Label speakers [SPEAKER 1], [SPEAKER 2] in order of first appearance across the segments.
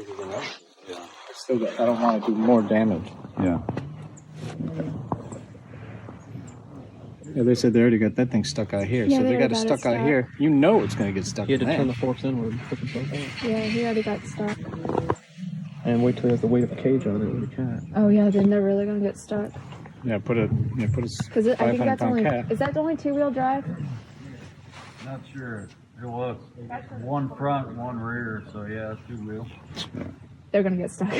[SPEAKER 1] quicker than ever. Yeah. I don't want to do more damage.
[SPEAKER 2] Yeah.
[SPEAKER 1] Yeah, they said they already got that thing stuck out here, so they got it stuck out here. You know it's going to get stuck.
[SPEAKER 3] He had to turn the forks inward and put the fork out.
[SPEAKER 4] Yeah, he already got stuck.
[SPEAKER 3] And wait till he has the weight of a cage on it with a cat.
[SPEAKER 4] Oh yeah, then they're really gonna get stuck.
[SPEAKER 1] Yeah, put a
[SPEAKER 4] Because I think that's only
[SPEAKER 1] cat.
[SPEAKER 4] is that only 2-wheel drive?
[SPEAKER 5] Not sure. It was one front, one rear, so yeah, 2-wheel.
[SPEAKER 4] They're gonna get stuck.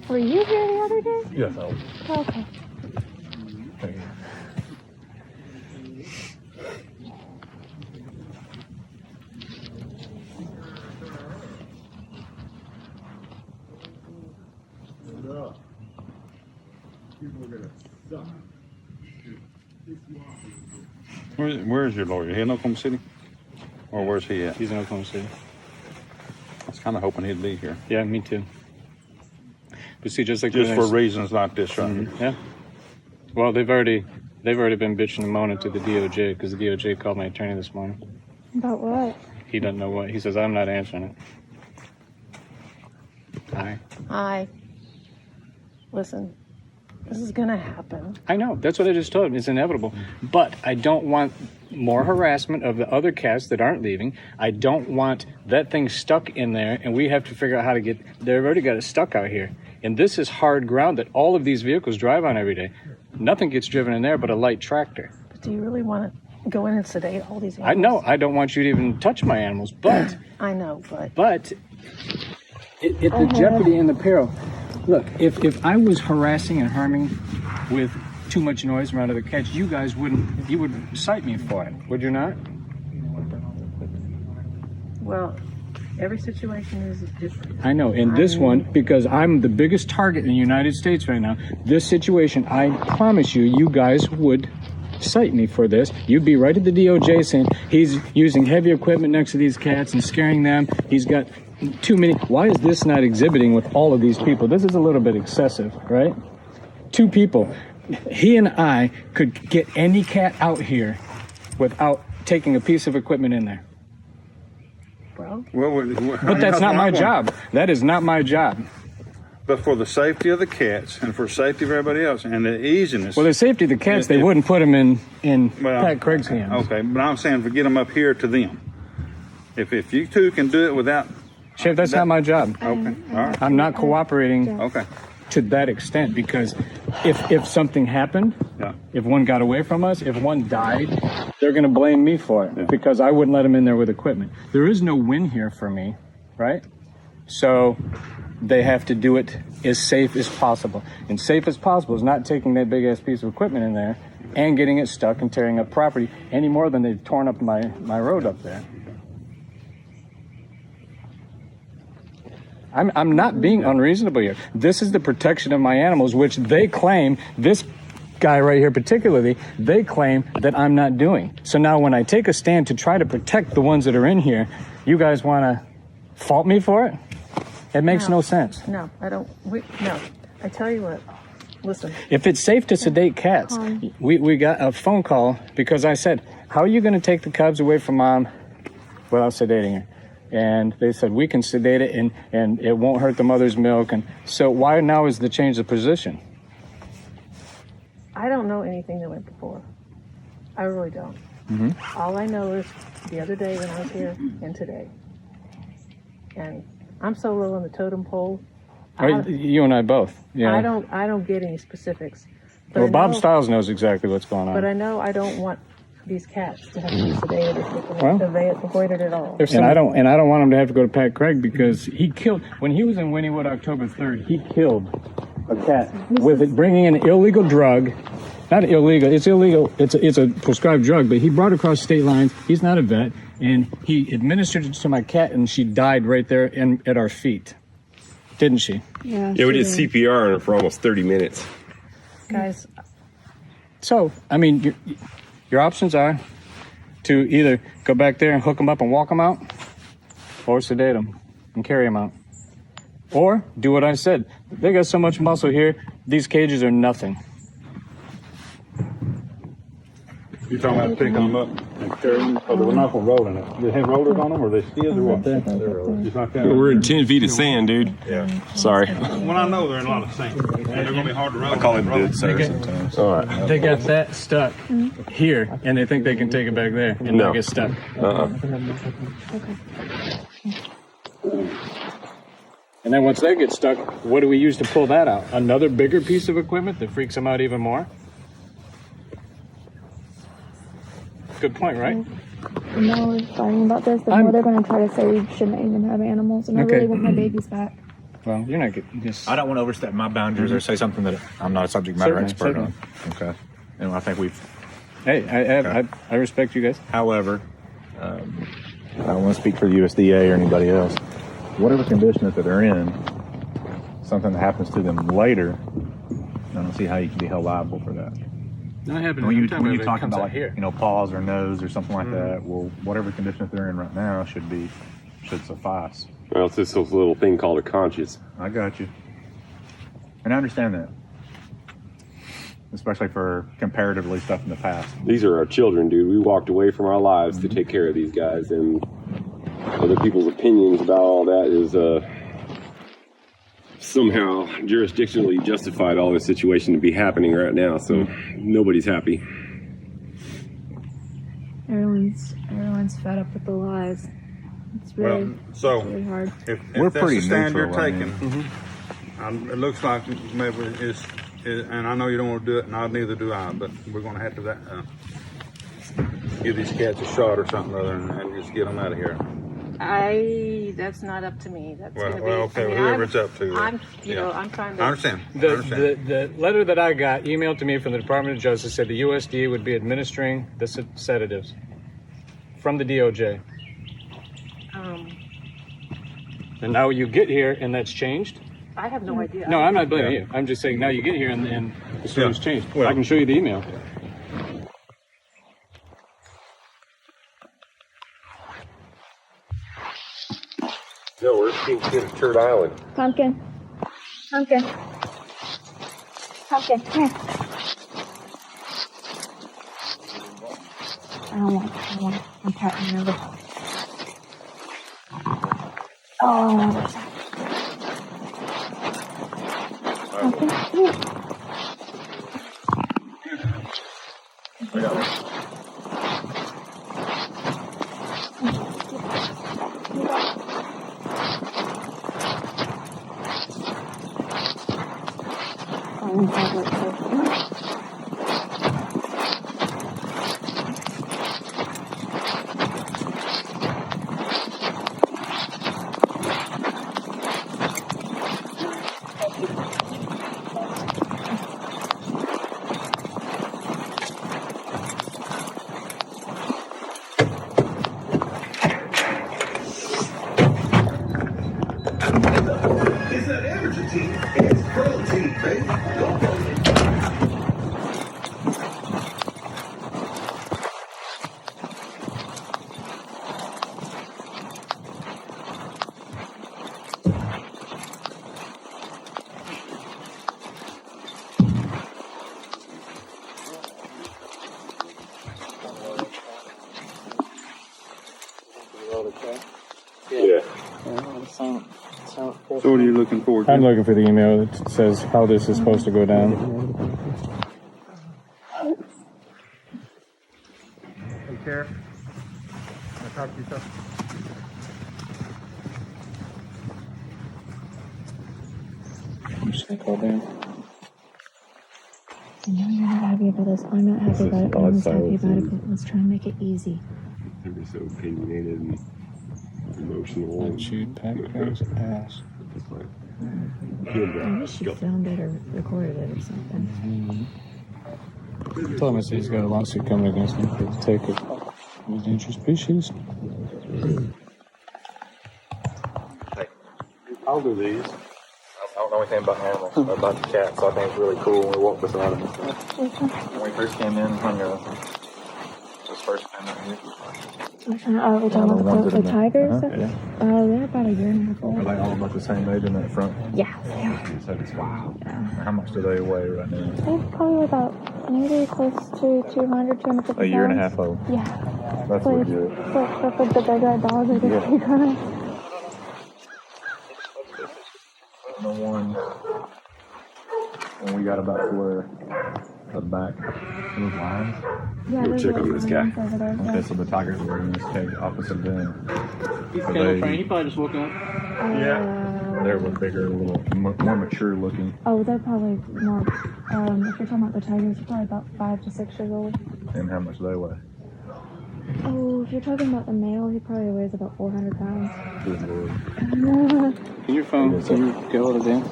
[SPEAKER 4] Were you here the other day?
[SPEAKER 3] Yes, I was.
[SPEAKER 4] Oh, okay.
[SPEAKER 2] Where's your lawyer? He in Oklahoma City? Or where's he at?
[SPEAKER 1] He's in Oklahoma City.
[SPEAKER 2] I was kind of hoping he'd be here.
[SPEAKER 1] Yeah, me too. But see, just
[SPEAKER 2] for reasons like this, right?
[SPEAKER 1] Mm-hmm. Yeah. Well, they've already been bitching and moaning to the DOJ because the DOJ called my attorney this morning.
[SPEAKER 4] About what?
[SPEAKER 1] He doesn't know what. He says, I'm not answering it.
[SPEAKER 6] Hi. Listen, this is gonna happen.
[SPEAKER 1] I know. That's what I just told him. It's inevitable. But I don't want more harassment of the other cats that aren't leaving. I don't want that thing stuck in there, and we have to figure out how to get... They've already got it stuck out here. And this is hard ground that all of these vehicles drive on every day. Nothing gets driven in there but a light tractor.
[SPEAKER 6] But do you really want to go in and sedate all these animals?
[SPEAKER 1] I know. I don't want you to even touch my animals, but...
[SPEAKER 6] I know, but...
[SPEAKER 1] But the jeopardy and the peril. Look, if I was harassing and harming with too much noise around other cats, you would cite me for it, would you not?
[SPEAKER 6] Well, every situation is different.
[SPEAKER 1] I know. In this one, because I'm the biggest target in the United States right now, this situation, I promise you guys would cite me for this. You'd be right at the DOJ saying he's using heavy equipment next to these cats and scaring them. He's got too many. Why is this not exhibiting with all of these people? This is a little bit excessive, right? 2 people. He and I could get any cat out here without taking a piece of equipment in there.
[SPEAKER 6] Bro.
[SPEAKER 1] But that's not my job. That is not my job.
[SPEAKER 2] But for the safety of the cats and for safety of everybody else and the easiness.
[SPEAKER 1] Well, the safety of the cats, they wouldn't put them in Pat Craig's hands.
[SPEAKER 2] Okay, but I'm saying for get them up here to them. If you two can do it without...
[SPEAKER 1] Chef, that's not my job.
[SPEAKER 2] Okay, all right.
[SPEAKER 1] I'm not cooperating
[SPEAKER 2] Okay.
[SPEAKER 1] to that extent because if something happened, if one got away from us, if one died, they're going to blame me for it because I wouldn't let them in there with equipment. There is no win here for me, right? So they have to do it as safe as possible. And safe as possible is not taking that big ass piece of equipment in there and getting it stuck and tearing up property any more than they've torn up my road up there. I'm not being unreasonable here. This is the protection of my animals, which they claim, this guy right here particularly, they claim that I'm not doing. So now when I take a stand to try to protect the ones that are in here, you guys want to fault me for it? It makes no sense.
[SPEAKER 6] No, I don't. No, I tell you what. Listen.
[SPEAKER 1] If it's safe to sedate cats, we got a phone call because I said, how are you going to take the cubs away from mom without sedating her? And they said, we can sedate it and it won't hurt the mother's milk. And so why now is the change of position?
[SPEAKER 6] I don't know anything that went before. I really don't.
[SPEAKER 1] Mm-hmm.
[SPEAKER 6] All I know is the other day when I was here and today. And I'm so low on the totem pole.
[SPEAKER 1] You and I both. Yeah.
[SPEAKER 6] I don't get any specifics. But
[SPEAKER 1] Well, Bob Stiles knows exactly what's going on.
[SPEAKER 6] But I know I don't want these cats to have to be sedated, avoided at all.
[SPEAKER 1] And I don't want him to have to go to Pat Craig because he killed, when he was in Wynnewood October 3rd, he killed a cat with it, bringing an illegal drug. Not illegal, it's illegal, it's a prescribed drug, but he brought it across state lines. He's not a vet, and he administered it to my cat, and she died right there at our feet. Didn't she?
[SPEAKER 4] Yeah,
[SPEAKER 7] we did CPR on her for almost 30 minutes.
[SPEAKER 6] Guys.
[SPEAKER 1] So, I mean, your options are to either go back there and hook them up and walk them out, or sedate them and carry them out. Or do what I said. They got so much muscle here, these cages are nothing.
[SPEAKER 2] You're talking about picking them up and carrying them? Oh, we're not going to roll in it. Do they have rollers on them, or are they skids, or what? They're rollers. Just like that.
[SPEAKER 7] We're in 10 feet of sand, dude.
[SPEAKER 2] Yeah.
[SPEAKER 7] Sorry.
[SPEAKER 2] Well, I know they're in a lot of sand. And they're going to be hard to roll.
[SPEAKER 7] I call him
[SPEAKER 2] roll.
[SPEAKER 7] dude, sir, sometimes. All right.
[SPEAKER 1] They got that stuck here, and they think they can take it back there and
[SPEAKER 7] No.
[SPEAKER 1] not get stuck. And then once they get stuck, what do we use to pull that out? Another bigger piece of equipment that freaks them out even more? Good point, right?
[SPEAKER 4] The more we're fighting about this, the more they're going to try to say we shouldn't even have animals. And I really want my babies back.
[SPEAKER 1] Well, you're not getting this.
[SPEAKER 8] I don't want to overstep my boundaries or say something that I'm not a subject matter
[SPEAKER 1] Certainly,
[SPEAKER 8] expert on. Okay. And I think we've.
[SPEAKER 1] Hey, I respect you guys.
[SPEAKER 8] However, I don't want to speak for the USDA or anybody else. Whatever condition that they're in, something that happens to them later, I don't see how you can be held liable for that.
[SPEAKER 1] Not happening.
[SPEAKER 8] When you talk about like, you know, paws or nose or something like that, well, whatever condition that they're in right now should suffice.
[SPEAKER 7] Well, it's just this little thing called a conscience.
[SPEAKER 8] I got you, and I understand that, especially for comparatively stuff in the past.
[SPEAKER 7] These are our children, dude. We walked away from our lives to take care of these guys, and other people's opinions about all that is somehow jurisdictionally justified all this situation to be happening right now, so nobody's happy.
[SPEAKER 4] Everyone's fed up with the lies. It's really,
[SPEAKER 2] so
[SPEAKER 4] really hard.
[SPEAKER 2] if
[SPEAKER 8] We're
[SPEAKER 2] that's
[SPEAKER 8] pretty
[SPEAKER 2] the stand
[SPEAKER 8] neutral,
[SPEAKER 2] you're
[SPEAKER 8] I
[SPEAKER 2] taking,
[SPEAKER 8] mean.
[SPEAKER 2] it looks like maybe it's, and I know you don't want to do it, and neither do I, but we're going to have to give these cats a shot or something other and just get them out of here.
[SPEAKER 6] That's not up to me. That's
[SPEAKER 2] Well,
[SPEAKER 6] gonna
[SPEAKER 2] well,
[SPEAKER 6] be,
[SPEAKER 2] okay, well, whoever it's up to.
[SPEAKER 6] I'm trying to.
[SPEAKER 2] I understand.
[SPEAKER 1] The letter that I got emailed to me from the Department of Justice said the USDA would be administering the sedatives from the DOJ. And now you get here and that's changed?
[SPEAKER 6] I have no idea.
[SPEAKER 1] No, I'm not blaming you. I'm just saying now you get here and the story's changed.
[SPEAKER 2] Well,
[SPEAKER 1] I can show you the email.
[SPEAKER 7] No, we're King Turd Island.
[SPEAKER 4] Pumpkin. Come here. I don't want. I'm patting you over. Oh, what's that? Pumpkin, come here.
[SPEAKER 7] Yeah.
[SPEAKER 2] So what are you looking for?
[SPEAKER 1] I'm looking for the email that says how this is supposed to go down.
[SPEAKER 2] Hey, Carol. Can I talk to you something?
[SPEAKER 1] I'm just gonna call Dan.
[SPEAKER 4] I know you're not happy about this. I'm not happy about it. No one's happy about it, but let's try and make it easy.
[SPEAKER 7] They're so opinionated and emotional.
[SPEAKER 1] And shoot Packard's ass.
[SPEAKER 4] I wish you filmed it or recorded it or something.
[SPEAKER 1] Tell him I said he's got a lawsuit coming against him for the take of endangered species.
[SPEAKER 8] I'll do these. I don't know anything about animals, about the cat, so I think it's really cool when we walk beside them. When we first came in, hung a first pen right here?
[SPEAKER 4] Oh, we're talking about
[SPEAKER 8] that
[SPEAKER 4] the
[SPEAKER 8] are in
[SPEAKER 4] tigers?
[SPEAKER 8] yeah.
[SPEAKER 4] Oh, they're about a year and a half
[SPEAKER 8] Are
[SPEAKER 4] old.
[SPEAKER 8] they all about the same age in that front?
[SPEAKER 4] Yeah, they are.
[SPEAKER 8] So it's, wow.
[SPEAKER 4] Yeah.
[SPEAKER 8] How much do they weigh right now?
[SPEAKER 4] They're probably about maybe close to 200, 250
[SPEAKER 8] A year and a
[SPEAKER 4] pounds.
[SPEAKER 8] half old.
[SPEAKER 4] Yeah.
[SPEAKER 8] That's
[SPEAKER 4] So
[SPEAKER 8] legit.
[SPEAKER 4] it's like perfect that they got dogs like
[SPEAKER 8] Yeah.
[SPEAKER 4] this.
[SPEAKER 8] The one when we got about to where the back those lines.
[SPEAKER 4] Yeah,
[SPEAKER 7] Go
[SPEAKER 4] there's
[SPEAKER 7] check on
[SPEAKER 4] lots
[SPEAKER 7] this
[SPEAKER 4] of
[SPEAKER 7] guy.
[SPEAKER 4] ones over there.
[SPEAKER 8] Okay, so the tigers were in this cage opposite them.
[SPEAKER 3] He's
[SPEAKER 8] So
[SPEAKER 3] kennel
[SPEAKER 8] they-
[SPEAKER 3] trained. He probably just woke up.
[SPEAKER 8] They were bigger, a little more mature looking.
[SPEAKER 4] Oh, they're probably more. If you're talking about the tigers, they're probably about 5 to 6 years old.
[SPEAKER 8] And how much they weigh?
[SPEAKER 4] Oh, if you're talking about the male, he probably weighs about 400 pounds.
[SPEAKER 8] Good lord.
[SPEAKER 1] Can your phone, can you go to them?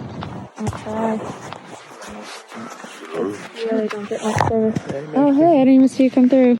[SPEAKER 4] I'll try. You really don't get much service. Oh, hey, I didn't even see you come through.